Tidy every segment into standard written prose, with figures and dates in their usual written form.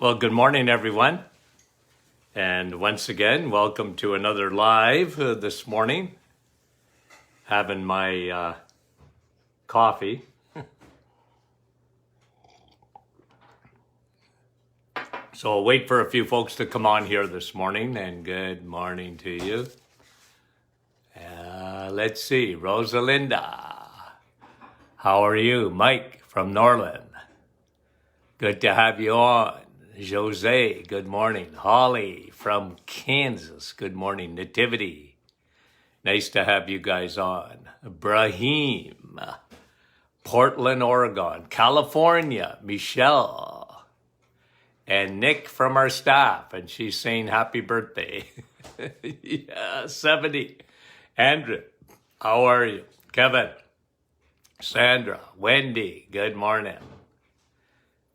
Well, good morning, everyone. And once again, welcome to another live this morning. Having my coffee. So I'll wait for a few folks to come on here this morning, and good morning to you. Let's see, Rosalinda. How are you? Mike from Norland. Good to have you on. Jose, good morning. Holly from Kansas, good morning. Nativity, nice to have you guys on. Brahim, Portland, Oregon. California, Michelle. And Nick from our staff, and she's saying happy birthday. Yeah, 70. Andrew, how are you? Kevin, Sandra, Wendy, good morning.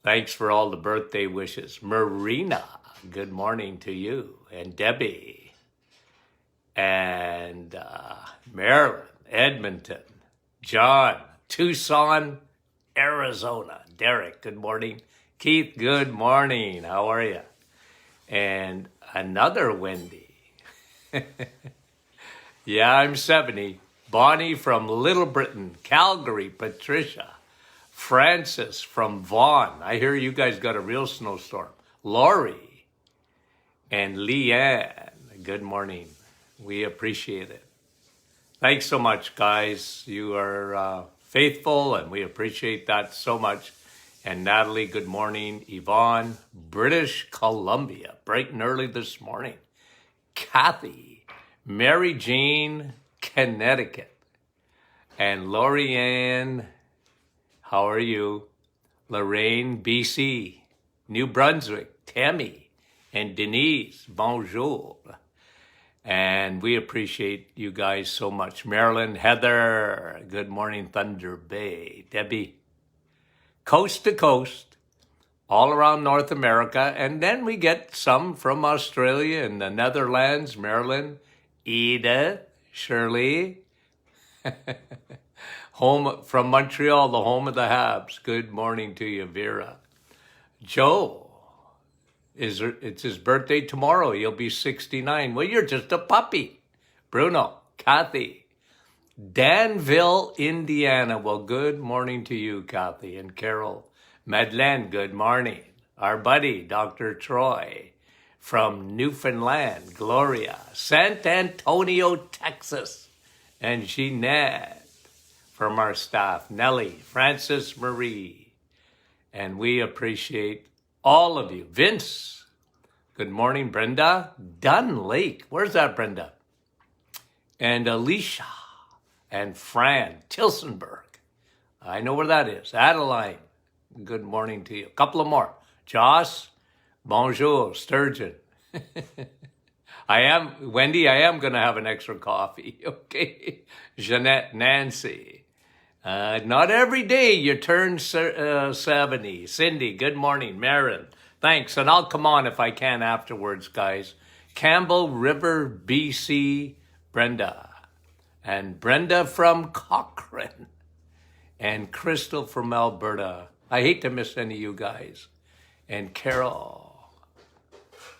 Thanks for all the birthday wishes. Marina, good morning to you. And Debbie. And Maryland, Edmonton. John, Tucson, Arizona. Derek, good morning. Keith, good morning. How are you? And another Wendy. Yeah, I'm 70. Bonnie from Little Britain. Calgary, Patricia. Francis from Vaughan. I hear you guys got a real snowstorm. Lori and Leanne, good morning. We appreciate it. Thanks so much, guys. You are faithful, and we appreciate that so much. And Natalie, good morning. Yvonne, British Columbia, bright and early this morning. Kathy, Mary Jean, Connecticut. And Lorianne, how are you? Lorraine, BC, New Brunswick, Tammy, and Denise, bonjour. And we appreciate you guys so much. Marilyn, Heather, good morning, Thunder Bay. Debbie, coast to coast, all around North America. And then we get some from Australia and the Netherlands. Marilyn, Edith, Shirley. Home from Montreal, the home of the Habs. Good morning to you, Vera. Joe, it's his birthday tomorrow. He'll be 69. Well, you're just a puppy. Bruno, Kathy, Danville, Indiana. Well, good morning to you, Kathy and Carol. Madeleine, good morning. Our buddy, Dr. Troy from Newfoundland. Gloria, San Antonio, Texas. And Jeanette from our staff, Nellie, Francis Marie, and we appreciate all of you. Vince, good morning. Brenda, Dunn Lake, where's that, Brenda? And Alicia, and Fran, Tilsonburg, I know where that is. Adeline, good morning to you. A couple of more. Joss, bonjour. Sturgeon. Wendy, I am going to have an extra coffee, okay? Jeanette, Nancy. Not every day you turn 70. Cindy, good morning. Marin, thanks. And I'll come on if I can afterwards, guys. Campbell River, BC, Brenda. And Brenda from Cochrane. And Crystal from Alberta. I hate to miss any of you guys. And Carol.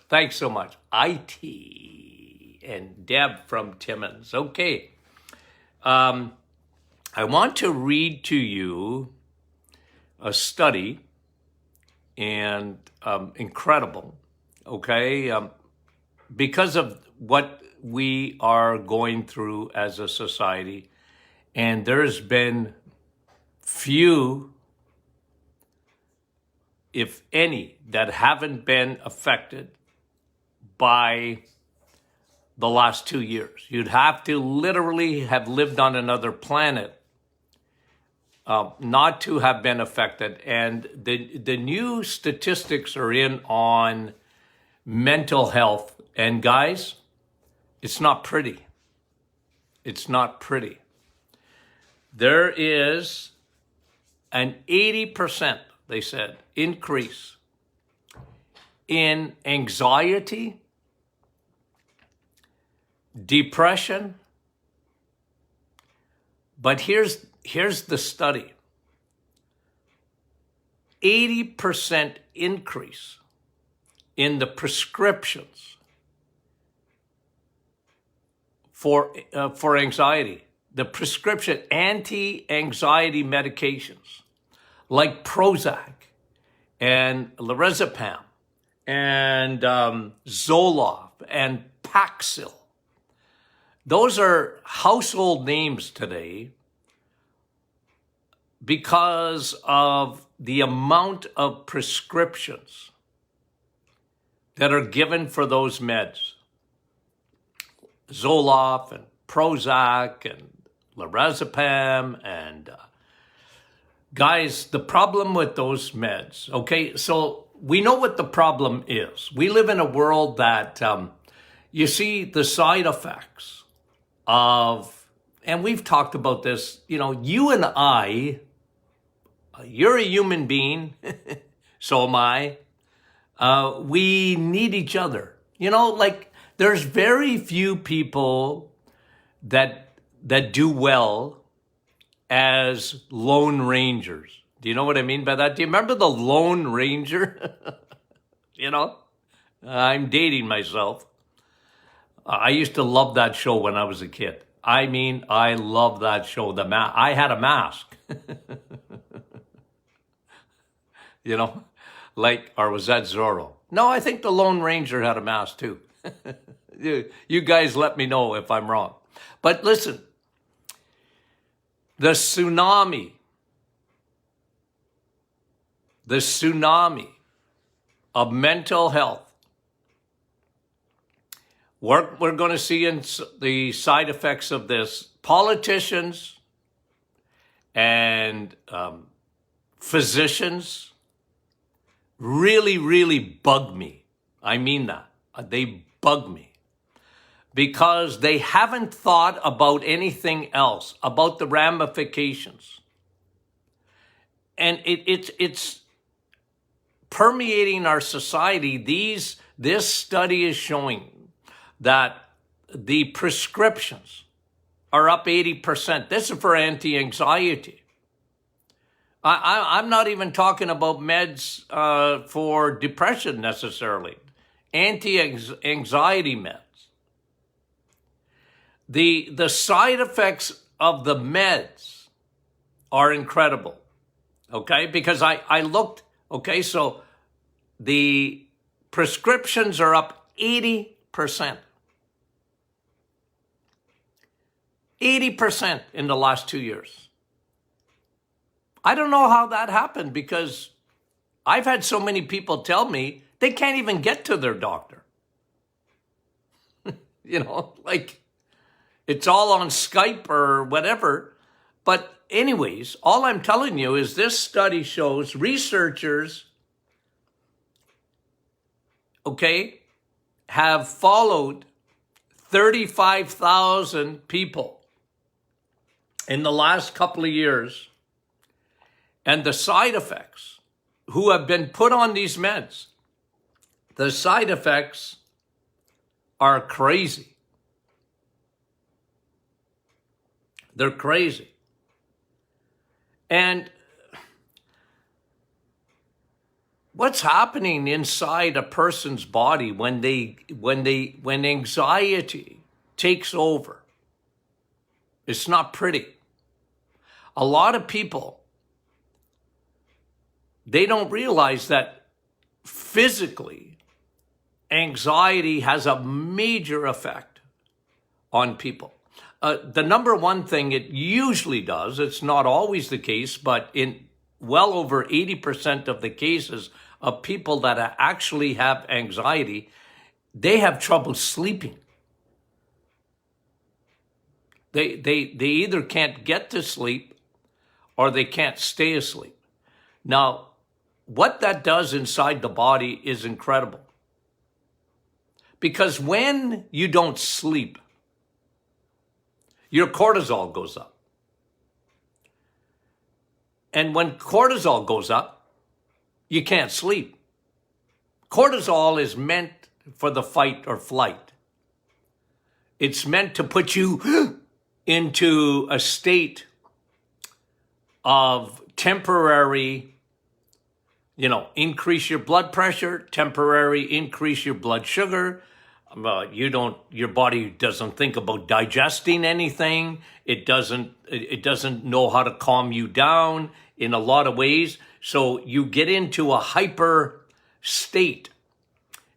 Thanks so much. IT. And Deb from Timmins. Okay. I want to read to you a study, and incredible, okay? Because of what we are going through as a society, and there's been few, if any, that haven't been affected by the last 2 years. You'd have to literally have lived on another planet not to have been affected. And the new statistics are in on mental health. And guys, it's not pretty. It's not pretty. There is an 80%, they said, increase in anxiety, depression. But here's the study. 80% increase in the prescriptions for anxiety, the prescription anti-anxiety medications like Prozac and lorazepam and Zoloft and Paxil. Those are household names today because of the amount of prescriptions that are given for those meds. Zoloft and Prozac and lorazepam and guys, the problem with those meds, okay, so we know what the problem is. We live in a world that you see the side effects of, and we've talked about this, you know, you and I, you're a human being, so am I. We need each other. You know, like there's very few people that do well as lone rangers. Do you know what I mean by that? Do you remember the Lone Ranger? You know, I'm dating myself. I used to love that show when I was a kid. I mean, I love that show. I had a mask. You know, like, or was that Zorro? No, I think the Lone Ranger had a mask too. You guys let me know if I'm wrong. But listen, the tsunami of mental health, we're going to see in the side effects of this. Politicians and physicians really, really bug me. I mean that. They bug me because they haven't thought about anything else, about the ramifications. And it's permeating our society. This study is showing that the prescriptions are up 80%. This is for anti-anxiety. I'm not even talking about meds for depression necessarily. Anti-anxiety meds. The side effects of the meds are incredible. Okay, because I looked, okay, so the prescriptions are up 80%. 80% in the last 2 years. I don't know how that happened because I've had so many people tell me they can't even get to their doctor. You know, like it's all on Skype or whatever. But anyways, all I'm telling you is this study shows researchers, okay, have followed 35,000 people in the last couple of years, and the side effects who have been put on these meds, the side effects are crazy. They're crazy. And what's happening inside a person's body when anxiety takes over? It's not pretty. A lot of people, they don't realize that physically, anxiety has a major effect on people. The number one thing it usually does, it's not always the case, but in well over 80% of the cases of people that actually have anxiety, they have trouble sleeping. They either can't get to sleep or they can't stay asleep. Now, what that does inside the body is incredible. Because when you don't sleep, your cortisol goes up. And when cortisol goes up, you can't sleep. Cortisol is meant for the fight or flight. It's meant to put you into a state of temporary increase your blood pressure, temporary increase your blood sugar. Your body doesn't think about digesting anything. It doesn't know how to calm you down in a lot of ways. So you get into a hyper state.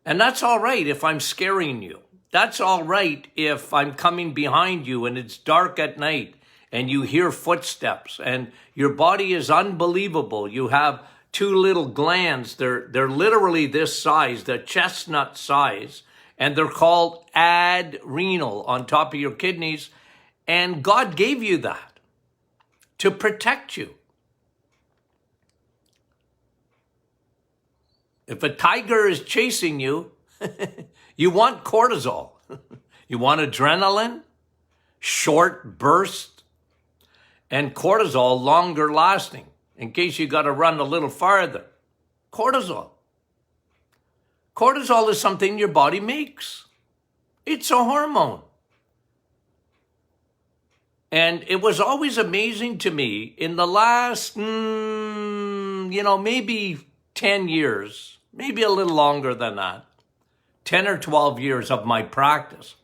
And that's all right if I'm scaring you. That's all right if I'm coming behind you and it's dark at night and you hear footsteps and your body is unbelievable. You have two little glands. They're literally this size, the chestnut size, and they're called adrenal on top of your kidneys. And God gave you that to protect you. If a tiger is chasing you, you want cortisol. You want adrenaline, short burst, and cortisol longer lasting, in case you got to run a little farther. Cortisol. Cortisol is something your body makes. It's a hormone. And it was always amazing to me in the last, maybe 10 years, maybe a little longer than that, 10 or 12 years of my practice,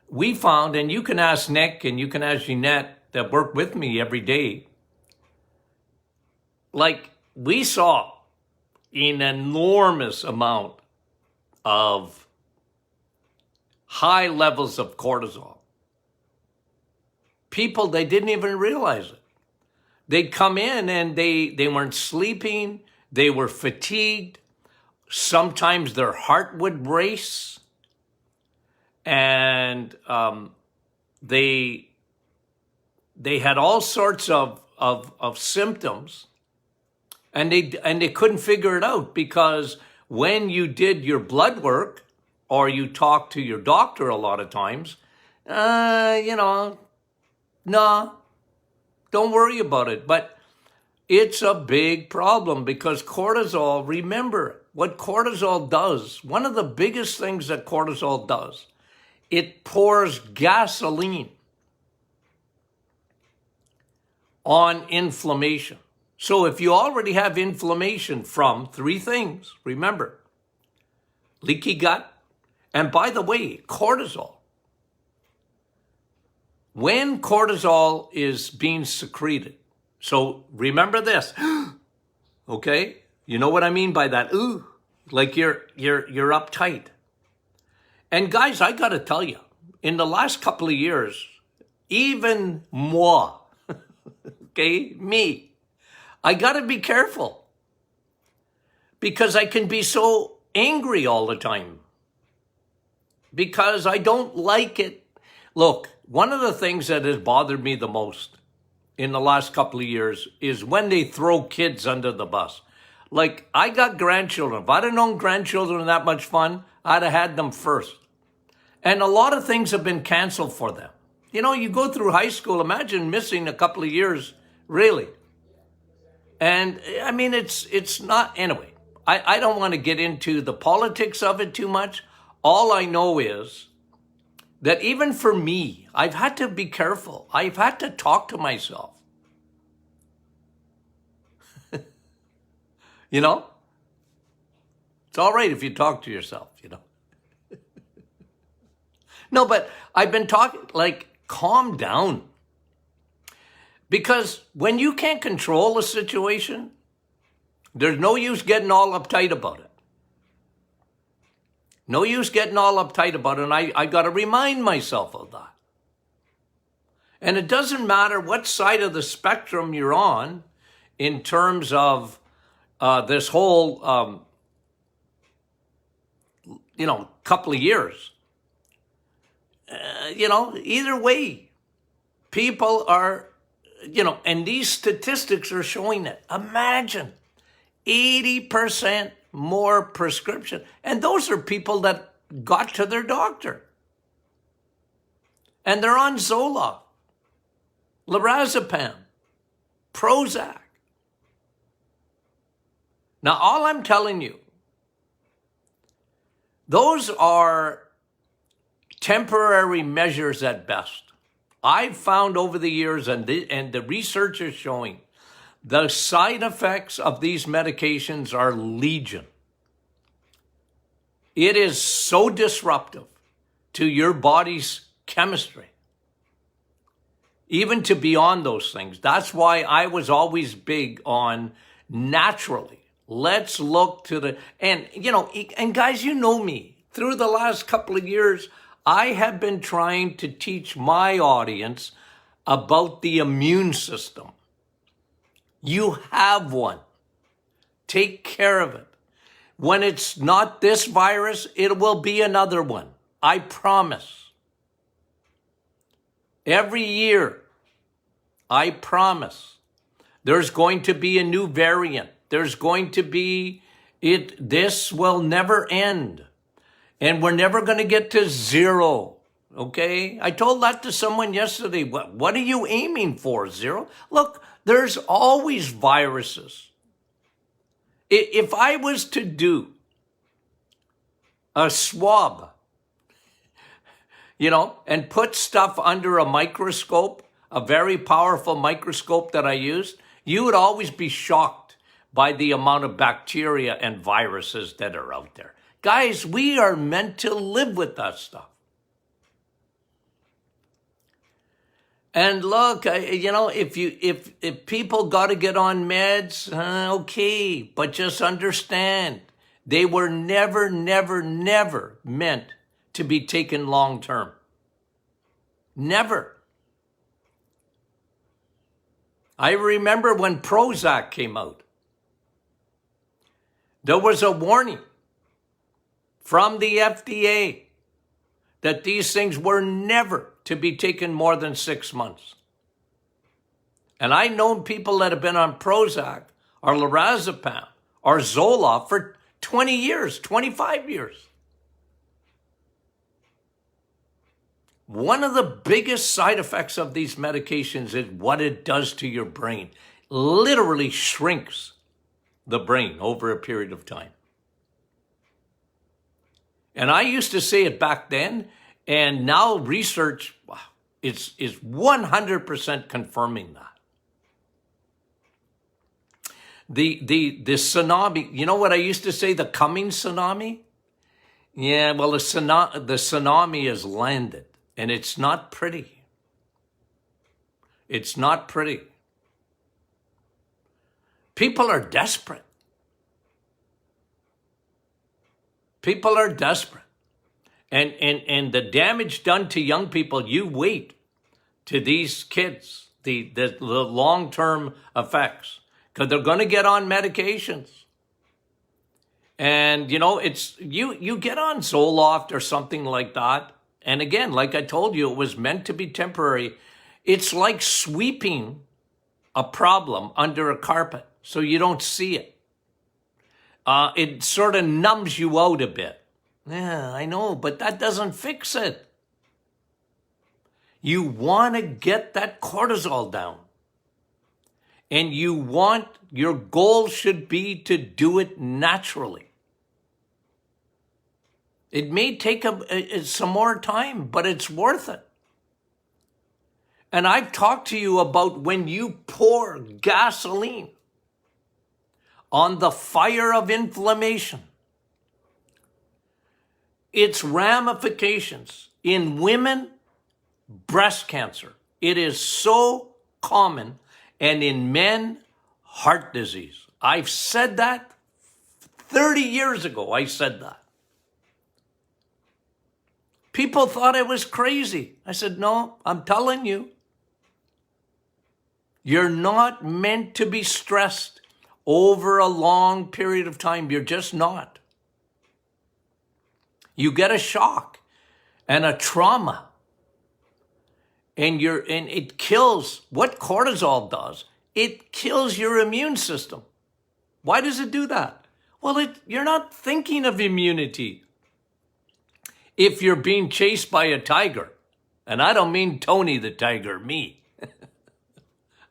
we found, and you can ask Nick and you can ask Jeanette that work with me every day, like we saw an enormous amount of high levels of cortisol. People, they didn't even realize it. They'd come in and they weren't sleeping, they were fatigued, sometimes their heart would race, and they had all sorts of symptoms, and they couldn't figure it out, because when you did your blood work or you talked to your doctor a lot of times, no, don't worry about it. But it's a big problem, because cortisol, remember what cortisol does. One of the biggest things that cortisol does, it pours gasoline on inflammation. So if you already have inflammation from three things, remember, leaky gut, and by the way, cortisol. When cortisol is being secreted, so remember this, okay? You know what I mean by that? Ooh, like you're uptight. And guys, I got to tell you, in the last couple of years, even moi, okay, me, I got to be careful, because I can be so angry all the time because I don't like it. Look, one of the things that has bothered me the most in the last couple of years is when they throw kids under the bus. Like, I got grandchildren. If I'd have known grandchildren were that much fun, I'd have had them first. And a lot of things have been canceled for them. You go through high school, imagine missing a couple of years, really. And I mean, it's not, anyway, I don't want to get into the politics of it too much. All I know is that even for me, I've had to be careful. I've had to talk to myself. It's all right if you talk to yourself, No, but I've been talking, like, calm down. Because when you can't control a situation, there's no use getting all uptight about it. No use getting all uptight about it, and I got to remind myself of that. And it doesn't matter what side of the spectrum you're on in terms of this whole, couple of years. Either way, people are, and these statistics are showing it. Imagine 80% more prescription. And those are people that got to their doctor. And they're on Zoloft, lorazepam, Prozac. Now, all I'm telling you, those are temporary measures at best. I've found over the years, and the research is showing The side effects of these medications are legion. It is so disruptive to your body's chemistry, even to beyond those things. That's why I was always big on naturally. Let's look to the, and guys, you know me. Through the last couple of years, I have been trying to teach my audience about the immune system. You have one. Take care of it. When it's not this virus, it will be another one. I promise. Every year, I promise, there's going to be a new variant. There's going to be this will never end. And we're never going to get to zero. Okay? I told that to someone yesterday. What are you aiming for? Zero? Look, there's always viruses. If I was to do a swab, and put stuff under a microscope, a very powerful microscope that I used, you would always be shocked by the amount of bacteria and viruses that are out there. Guys, we are meant to live with that stuff. And look, if people got to get on meds, okay, but just understand, they were never meant to be taken long term. Never. I remember when Prozac came out, there was a warning from the FDA that these things were never to be taken more than 6 months. And I know people that have been on Prozac or lorazepam or Zoloft for 20 years, 25 years. One of the biggest side effects of these medications is what it does to your brain. Literally shrinks the brain over a period of time. And I used to say it back then, and now research is 100% confirming that. The tsunami, you know what I used to say, the coming tsunami? Yeah, well, the tsunami has landed, and it's not pretty. It's not pretty. People are desperate. People are desperate. And the damage done to young people, you wait to these kids, the long-term effects, because they're going to get on medications. And, it's you get on Zoloft or something like that. And again, like I told you, it was meant to be temporary. It's like sweeping a problem under a carpet so you don't see it. It sort of numbs you out a bit. Yeah, I know, but that doesn't fix it. You want to get that cortisol down. And your goal should be to do it naturally. It may take some more time, but it's worth it. And I've talked to you about when you pour gasoline on the fire of inflammation, its ramifications in women, breast cancer. It is so common, and in men, heart disease. I've said that 30 years ago. I said that. People thought I was crazy. I said, no, I'm telling you. You're not meant to be stressed over a long period of time. You're just not. You get a shock and a trauma, and it kills. What cortisol does, it kills your immune system. Why does it do that? Well, you're not thinking of immunity. If you're being chased by a tiger, and I don't mean Tony the Tiger, me.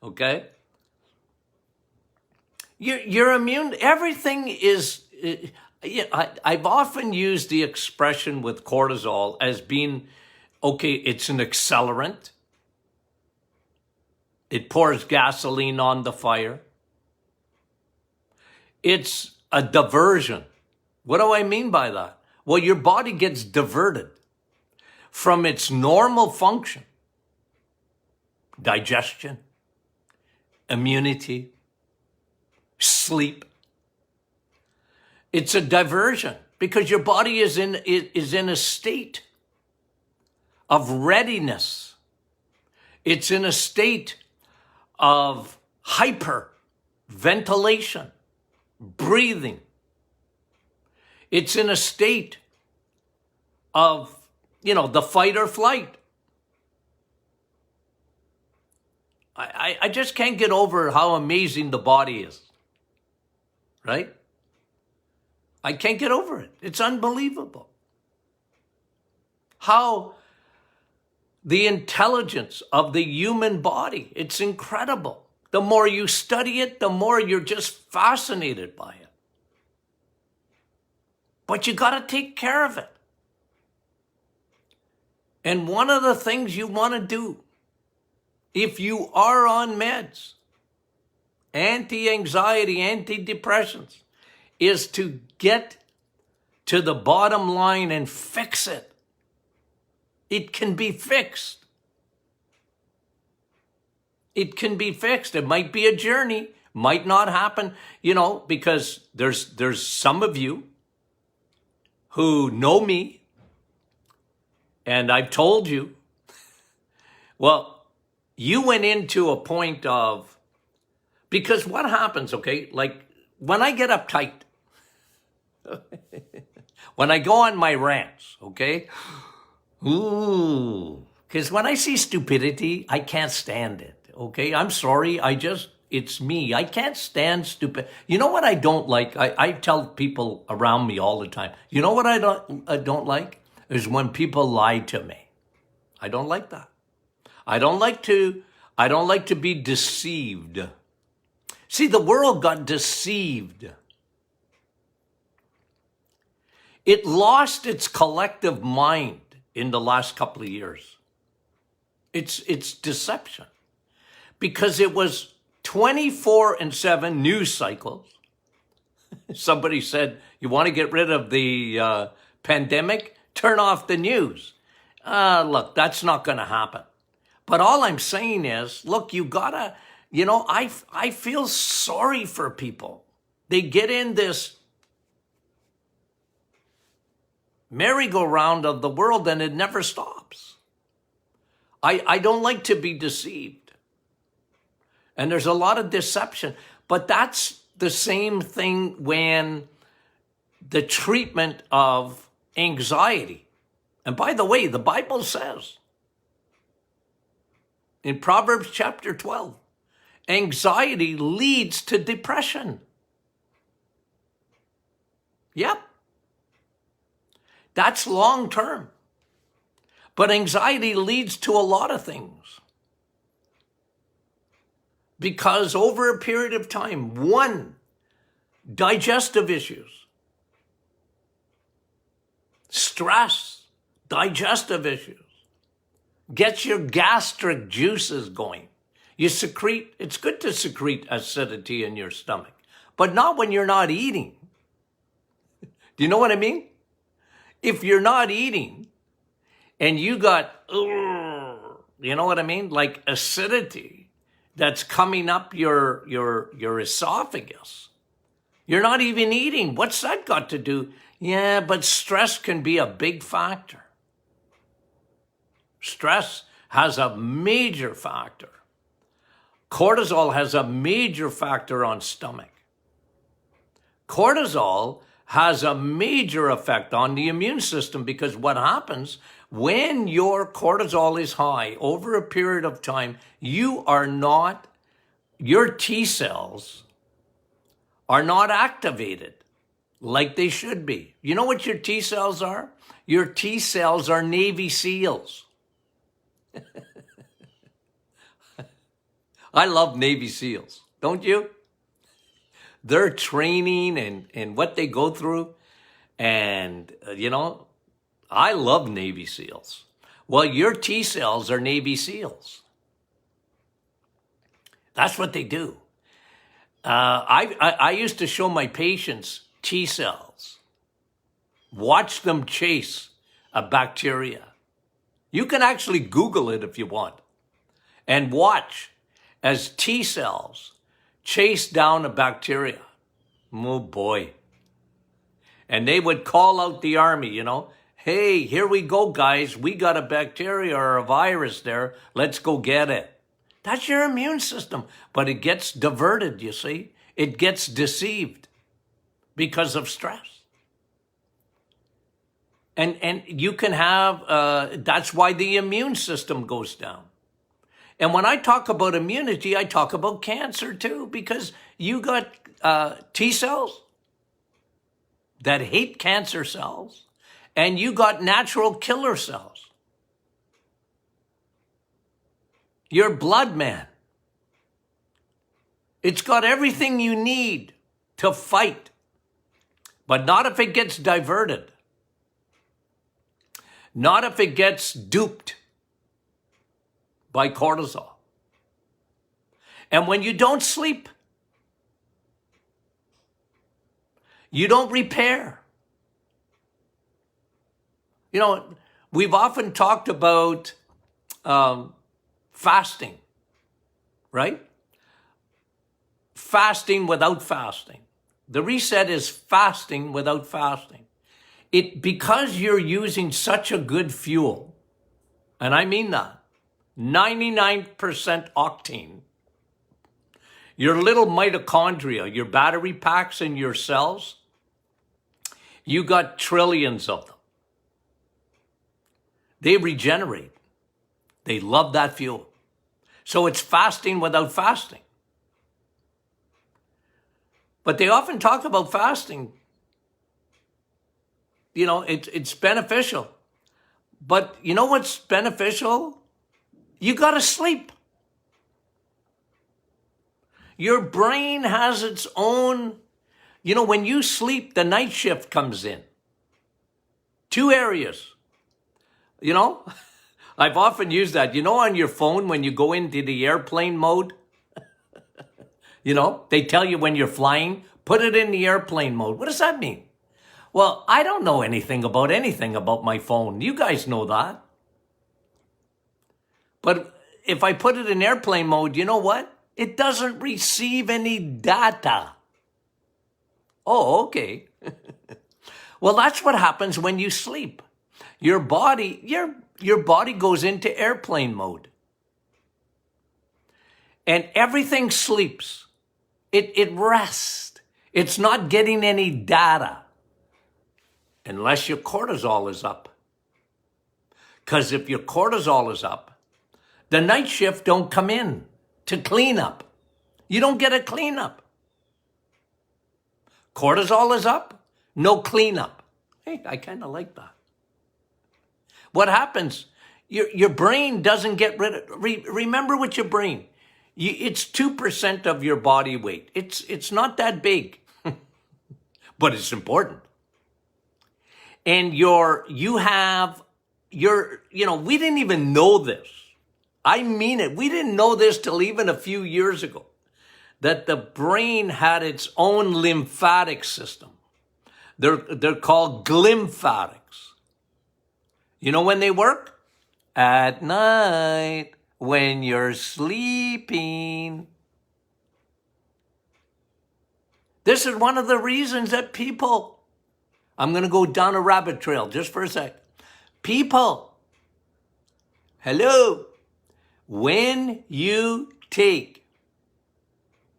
Okay? You're immune. Everything is. I've often used the expression with cortisol as being, okay, it's an accelerant. It pours gasoline on the fire. It's a diversion. What do I mean by that? Well, your body gets diverted from its normal function, digestion, immunity, sleep. It's a diversion because your body is in a state of readiness. It's in a state of hyperventilation, breathing. It's in a state of, the fight or flight. I just can't get over how amazing the body is, right? I can't get over it. It's unbelievable. How the intelligence of the human body, it's incredible. The more you study it, the more you're just fascinated by it. But you got to take care of it. And one of the things you want to do, if you are on meds, anti-anxiety, antidepressants, is to get to the bottom line and fix it. It can be fixed. It can be fixed. It might be a journey, might not happen, because there's some of you who know me, and I've told you, well, you went into a point of, because what happens, okay, like when I get uptight, when I go on my rants, okay, because when I see stupidity, I can't stand it, okay? I'm sorry, it's me. I can't stand stupid. You know what I don't like? I tell people around me all the time, you know what I don't like? Is when people lie to me. I don't like that. I don't like to be deceived. See, the world got deceived. It lost its collective mind in the last couple of years. It's deception. Because it was 24/7 news cycles. Somebody said, you want to get rid of the pandemic? Turn off the news. Look, that's not going to happen. But all I'm saying is, look, you gotta, I feel sorry for people. They get in this merry-go-round of the world and it never stops. I don't like to be deceived. And there's a lot of deception. But that's the same thing when the treatment of anxiety. And by the way, the Bible says in Proverbs chapter 12, anxiety leads to depression. Yep. That's long term. But anxiety leads to a lot of things. Because over a period of time, one, digestive issues, stress, digestive issues, gets your gastric juices going. It's good to secrete acidity in your stomach, but not when you're not eating. Do you know what I mean? If you're not eating and you got, you know what I mean? Like acidity that's coming up your esophagus. You're not even eating. What's that got to do? Yeah, but stress can be a big factor. Stress has a major factor. Cortisol has a major factor on stomach. Cortisol has a major effect on the immune system because what happens when your cortisol is high over a period of time, your T cells are not activated like they should be. You know what your T cells are? Your T cells are Navy SEALs. I love Navy SEALs, don't you? Their training and what they go through. And, I love Navy SEALs. Well, your T cells are Navy SEALs. That's what they do. I used to show my patients T cells. Watch them chase a bacteria. You can actually Google it if you want. And watch as T cells chase down a bacteria. Oh boy. And they would call out the army, you know. Hey, here we go, guys. We got a bacteria or a virus there. Let's go get it. That's your immune system. But it gets diverted, you see. It gets deceived because of stress. And you can have, that's why the immune system goes down. And when I talk about immunity, I talk about cancer too, because you got T cells that hate cancer cells, and you got natural killer cells. Your blood, man, it's got everything you need to fight, but not if it gets diverted. Not if it gets duped by cortisol. And when you don't sleep, you don't repair. You know, we've often talked about fasting, right? Fasting without fasting. The reset is fasting without fasting. Because you're using such a good fuel, and I mean that, 99% octane, your little mitochondria, your battery packs in your cells, you got trillions of them. They regenerate. They love that fuel. So it's fasting without fasting. But they often talk about fasting. You know, it's beneficial. But you know what's beneficial? You got to sleep. Your brain has its own, you know, when you sleep, the night shift comes in. 2 areas. You know, I've often used that. You know, on your phone, when you go into the airplane mode, you know, they tell you when you're flying, put it in the airplane mode. What does that mean? Well, I don't know anything about my phone. You guys know that. But if I put it in airplane mode, you know what? It doesn't receive any data. Oh, okay. Well, that's what happens when you sleep. Your body goes into airplane mode. And everything sleeps. It rests. It's not getting any data. Unless your cortisol is up. Because if your cortisol is up, the night shift don't come in to clean up. You don't get a cleanup. Cortisol is up, no cleanup. Hey, I kind of like that. What happens? Your brain doesn't get rid of, remember with your brain, it's 2% of your body weight. It's not that big, but it's important. And we didn't even know this. I mean it. We didn't know this till even a few years ago, that the brain had its own lymphatic system. They're called glymphatics. You know when they work? At night, when you're sleeping. This is one of the reasons that people, I'm going to go down a rabbit trail just for a sec. People, hello, when you take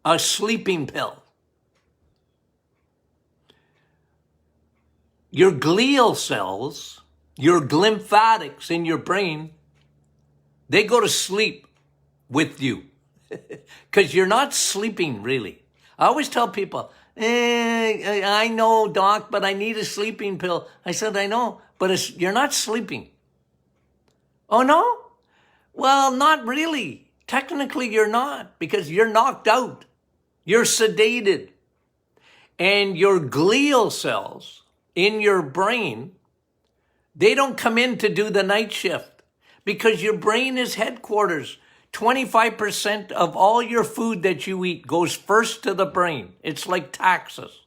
a sleeping pill, your glial cells, your glymphatics in your brain, they go to sleep with you because you're not sleeping really. I always tell people, I know, doc, but I need a sleeping pill. I said, I know, but you're not sleeping. Oh, no? Well, not really. Technically, you're not, because you're knocked out. You're sedated. And your glial cells in your brain, they don't come in to do the night shift because your brain is headquarters 25% of all your food that you eat goes first to the brain. It's like taxes.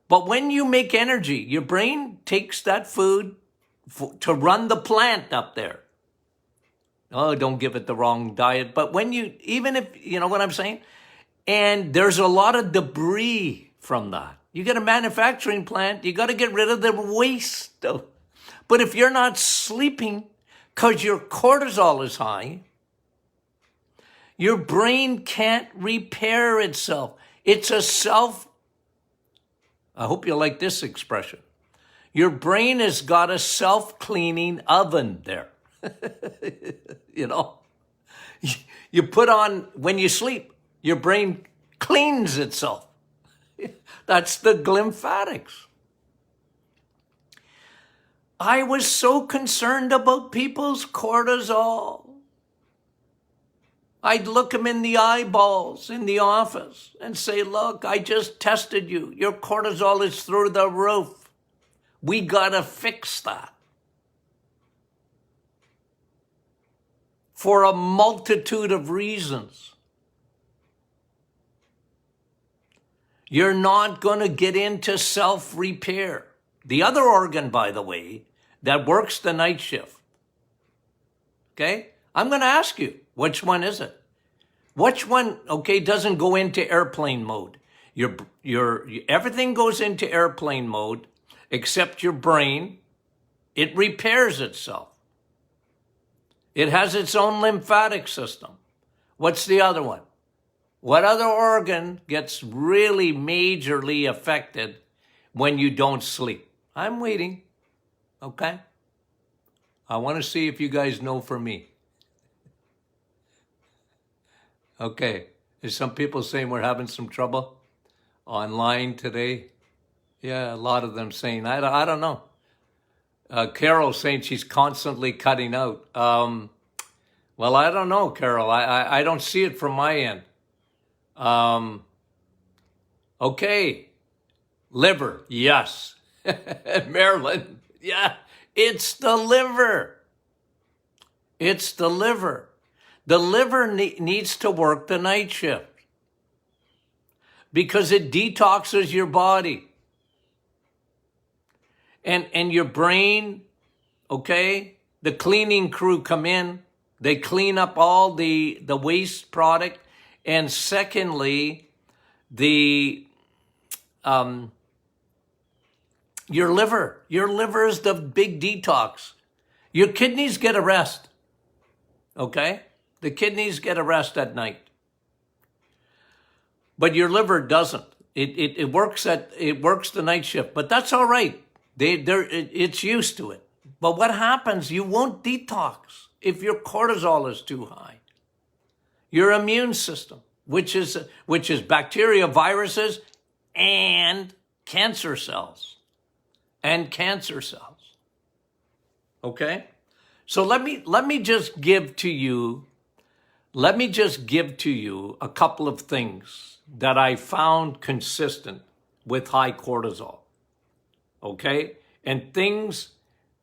But when you make energy, your brain takes that food to run the plant up there. Oh, don't give it the wrong diet. But when you, even if, you know what I'm saying? And there's a lot of debris from that. You get a manufacturing plant, you got to get rid of the waste. But if you're not sleeping because your cortisol is high, your brain can't repair itself. It's a I hope you like this expression. Your brain has got a self-cleaning oven there. You know, you put on, when you sleep, your brain cleans itself. That's the glymphatics. I was so concerned about people's cortisol. I'd look them in the eyeballs in the office and say, look, I just tested you. Your cortisol is through the roof. We got to fix that. For a multitude of reasons. You're not going to get into self-repair. The other organ, by the way, that works the night shift. Okay? I'm going to ask you, which one is it? Which one, okay, doesn't go into airplane mode? Everything goes into airplane mode except your brain. It repairs itself. It has its own lymphatic system. What's the other one? What other organ gets really majorly affected when you don't sleep? I'm waiting, okay? I want to see if you guys know for me. Okay, there's some people saying we're having some trouble online today. Yeah, a lot of them saying, I don't know. Carol saying she's constantly cutting out. Well, I don't know, Carol. I don't see it from my end. Okay. Liver, yes. Marilyn, yeah. It's the liver. It's the liver. The liver needs to work the night shift because it detoxes your body. And your brain, okay, the cleaning crew come in, they clean up all the waste product. And secondly, your liver is the big detox. Your kidneys get a rest, okay? The kidneys get a rest at night. But your liver doesn't. It works the night shift, but that's all right. It's used to it. But what happens, you won't detox if your cortisol is too high. Your immune system, which is bacteria, viruses, and cancer cells. Okay? So let me just give to you a couple of things that I found consistent with high cortisol. Okay? And things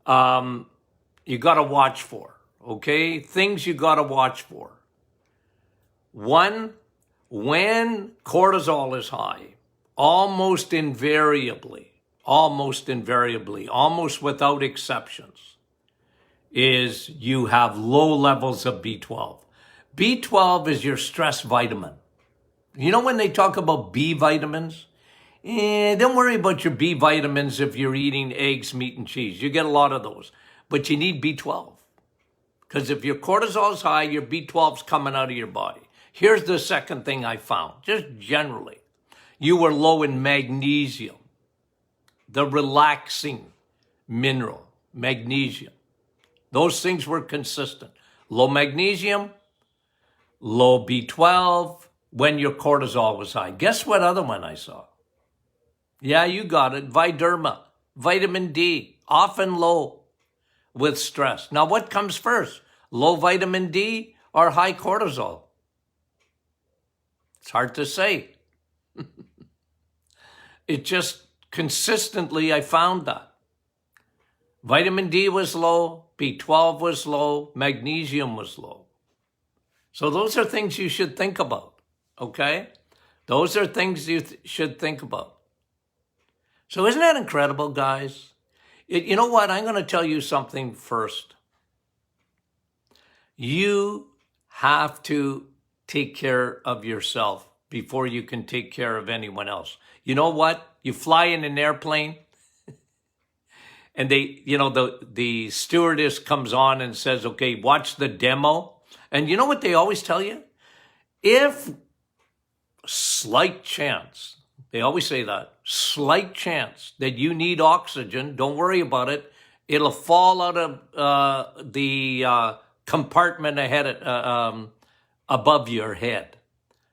you got to watch for. Okay? Things you got to watch for. One, when cortisol is high, almost invariably, almost without exceptions, is you have low levels of B12. B12 is your stress vitamin. You know when they talk about B vitamins? Don't worry about your B vitamins if you're eating eggs, meat, and cheese. You get a lot of those. But you need B12. Because if your cortisol is high, your B12 is coming out of your body. Here's the second thing I found, just generally. You were low in magnesium, the relaxing mineral, magnesium. Those things were consistent. Low magnesium, low B12, when your cortisol was high. Guess what other one I saw? Yeah, you got it. Viderma, vitamin D, often low with stress. Now, what comes first? Low vitamin D or high cortisol? It's hard to say. It just consistently, I found that. Vitamin D was low, B12 was low, magnesium was low. So those are things you should think about, okay? Those are things you should think about. So isn't that incredible, guys? You know what? I'm going to tell you something first. You have to take care of yourself before you can take care of anyone else. You know what? You fly in an airplane and the stewardess comes on and says, okay, watch the demo. And you know what they always tell you? If slight chance, they always say that, slight chance that you need oxygen, don't worry about it. It'll fall out of the compartment above your head.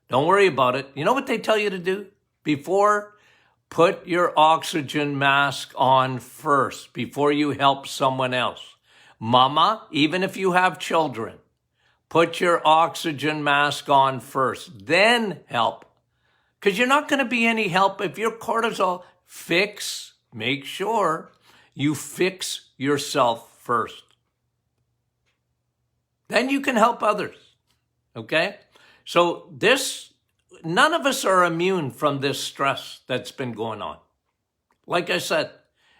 Don't worry about it. You know what they tell you to do? Before, put your oxygen mask on first before you help someone else. Mama, even if you have children, put your oxygen mask on first, then help. Because you're not going to be any help if your cortisol make sure you fix yourself first. Then you can help others, okay? So none of us are immune from this stress that's been going on. Like I said,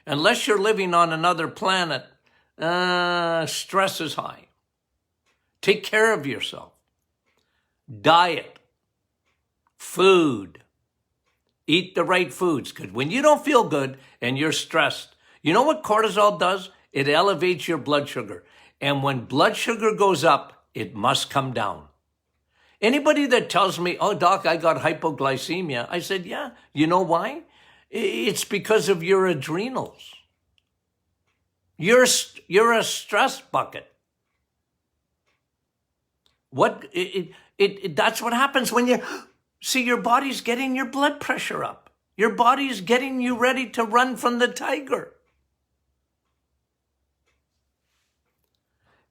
unless you're living on another planet, stress is high. Take care of yourself. Diet. Food. Eat the right foods. Because when you don't feel good and you're stressed, you know what cortisol does? It elevates your blood sugar. And when blood sugar goes up, it must come down. Anybody that tells me, oh, doc, I got hypoglycemia, I said, yeah. You know why? It's because of your adrenals. You're a stress bucket. That's what happens when your body's getting your blood pressure up. Your body's getting you ready to run from the tiger.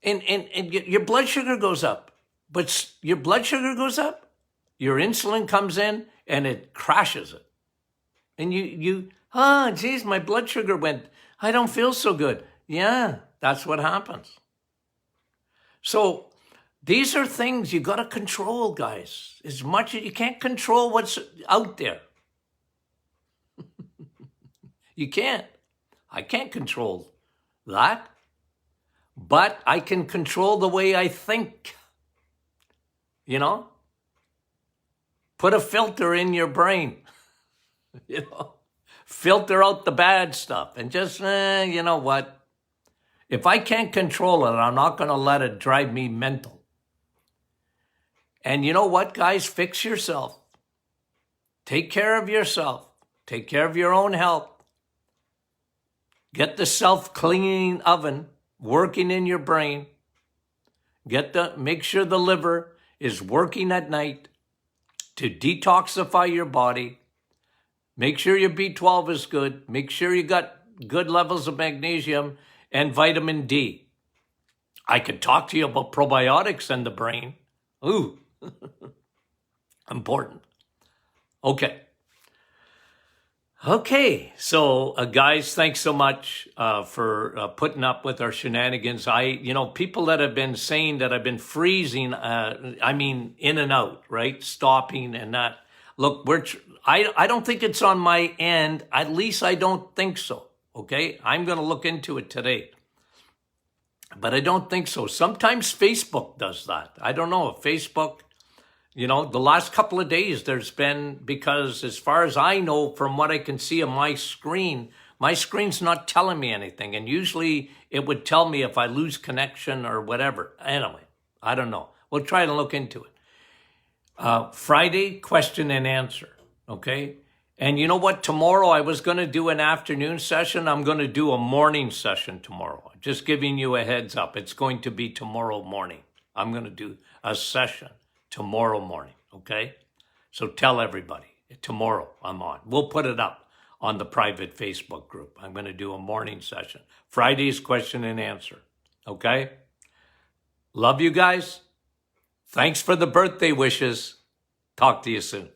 And your blood sugar goes up. But your blood sugar goes up, your insulin comes in, and it crashes it. And geez, my blood sugar went, I don't feel so good. Yeah, that's what happens. So these are things you got to control, guys. As much as you can't control what's out there. You can't. I can't control that. But I can control the way I think. You know, put a filter in your brain, filter out the bad stuff and just, you know what? If I can't control it, I'm not going to let it drive me mental. And you know what, guys? Fix yourself. Take care of yourself. Take care of your own health. Get the self-cleaning oven working in your brain. Make sure the liver is working at night to detoxify your body. Make sure your B12 is good. Make sure you got good levels of magnesium and vitamin D. I could talk to you about probiotics in the brain. Ooh, important. Okay, so guys, thanks so much for putting up with our shenanigans. People that have been saying that I've been freezing, in and out, right? Stopping and not. Look, I don't think it's on my end. At least I don't think so, okay? I'm going to look into it today. But I don't think so. Sometimes Facebook does that. I don't know if Facebook... the last couple of days there's been, because as far as I know, from what I can see on my screen's not telling me anything. And usually it would tell me if I lose connection or whatever. Anyway, I don't know. We'll try to look into it. Friday, question and answer, okay? And you know what? Tomorrow I was going to do an afternoon session. I'm going to do a morning session tomorrow. Just giving you a heads up. It's going to be tomorrow morning. I'm going to do a session tomorrow morning, okay? So tell everybody, tomorrow I'm on. We'll put it up on the private Facebook group. I'm going to do a morning session. Friday's question and answer, okay? Love you guys. Thanks for the birthday wishes. Talk to you soon.